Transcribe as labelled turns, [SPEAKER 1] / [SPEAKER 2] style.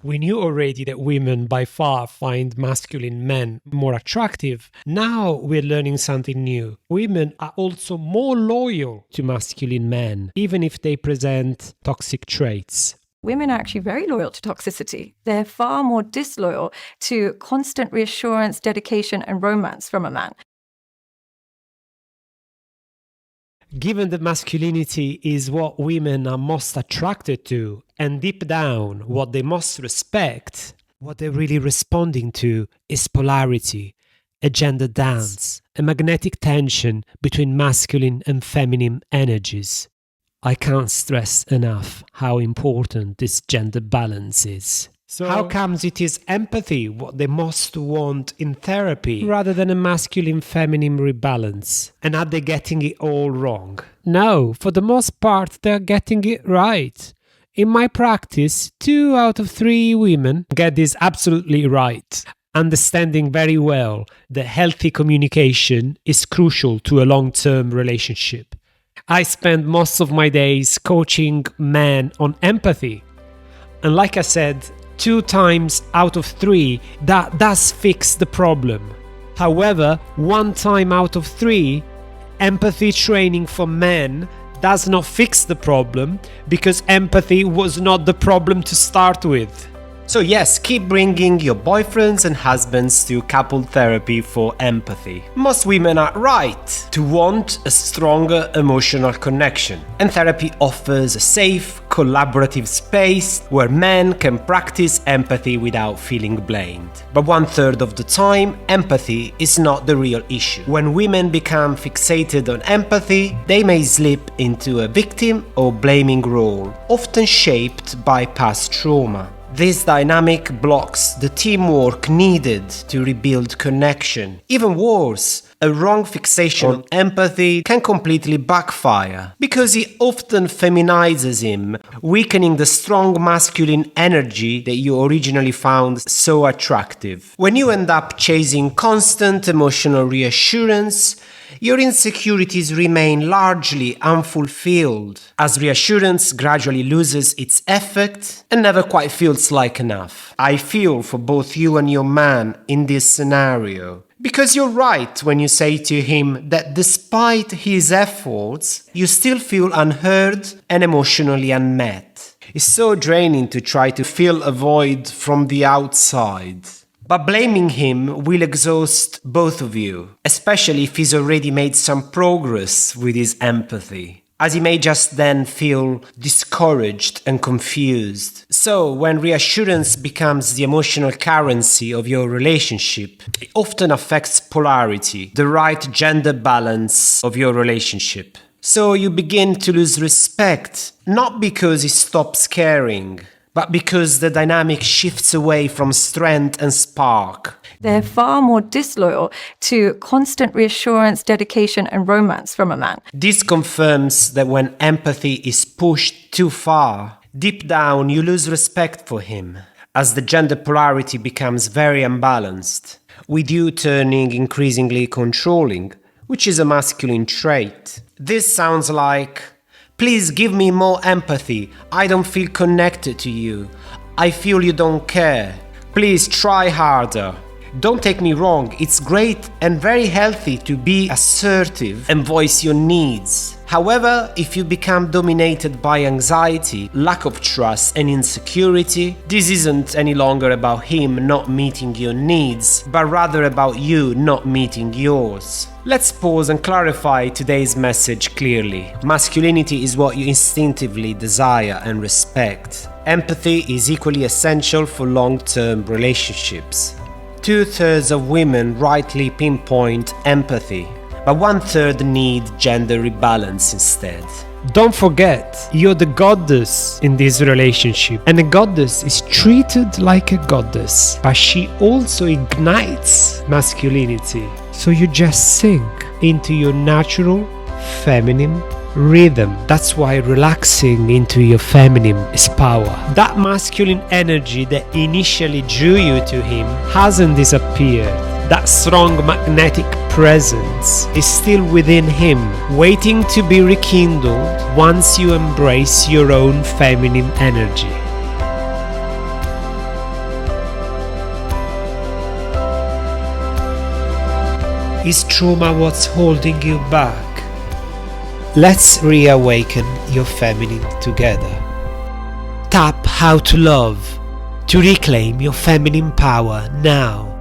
[SPEAKER 1] We knew already that women by far find masculine men more attractive. Now we're learning something new. Women are also more loyal to masculine men, even if they present toxic traits.
[SPEAKER 2] Women are actually very loyal to toxicity. They're far more disloyal to constant reassurance, dedication, and romance from a man.
[SPEAKER 1] Given that masculinity is what women are most attracted to, and deep down, what they most respect, what they're really responding to is polarity, a gender dance, a magnetic tension between masculine and feminine energies. I can't stress enough how important this gender balance is. So how comes it is empathy what they most want in therapy rather than a masculine-feminine rebalance? And are they getting it all wrong? No, for the most part they're getting it right. In my practice, 2 out of 3 women get this absolutely right, understanding very well that healthy communication is crucial to a long-term relationship. I spend most of my days coaching men on empathy. And like I said, 2 times out of 3, that does fix the problem. However, 1 time out of 3, empathy training for men does not fix the problem because empathy was not the problem to start with. So yes, keep bringing your boyfriends and husbands to couple therapy for empathy. Most women are right to want a stronger emotional connection, and therapy offers a safe, collaborative space where men can practice empathy without feeling blamed. But 1/3 of the time, empathy is not the real issue. When women become fixated on empathy, they may slip into a victim or blaming role, often shaped by past trauma. This dynamic blocks the teamwork needed to rebuild connection. Even worse, a wrong fixation on empathy can completely backfire because it often feminizes him, weakening the strong masculine energy that you originally found so attractive. When you end up chasing constant emotional reassurance, your insecurities remain largely unfulfilled, as reassurance gradually loses its effect and never quite feels like enough. I feel for both you and your man in this scenario, because you're right when you say to him that despite his efforts, you still feel unheard and emotionally unmet. It's so draining to try to fill a void from the outside. But blaming him will exhaust both of you, especially if he's already made some progress with his empathy, as he may just then feel discouraged and confused. So, when reassurance becomes the emotional currency of your relationship, it often affects polarity, the right gender balance of your relationship. So you begin to lose respect, not because he stops caring, but because the dynamic shifts away from strength and spark.
[SPEAKER 2] They're far more disloyal to constant reassurance, dedication, and romance from a man.
[SPEAKER 1] This confirms that when empathy is pushed too far, deep down you lose respect for him, as the gender polarity becomes very unbalanced, with you turning increasingly controlling, which is a masculine trait. This sounds like, "Please give me more empathy. I don't feel connected to you. I feel you don't care. Please try harder." Don't take me wrong, it's great and very healthy to be assertive and voice your needs. However, if you become dominated by anxiety, lack of trust and insecurity, this isn't any longer about him not meeting your needs, but rather about you not meeting yours. Let's pause and clarify today's message clearly. Masculinity is what you instinctively desire and respect. Empathy is equally essential for long-term relationships. 2/3 of women rightly pinpoint empathy, but 1/3 need gender rebalance instead. Don't forget, you're the goddess in this relationship, and a goddess is treated like a goddess, but she also ignites masculinity. So you just sink into your natural feminine rhythm. That's why relaxing into your feminine is power. That masculine energy that initially drew you to him hasn't disappeared. That strong magnetic presence is still within him, waiting to be rekindled once you embrace your own feminine energy. Is trauma what's holding you back? Let's reawaken your feminine together. Tap How to Love to reclaim your feminine power now.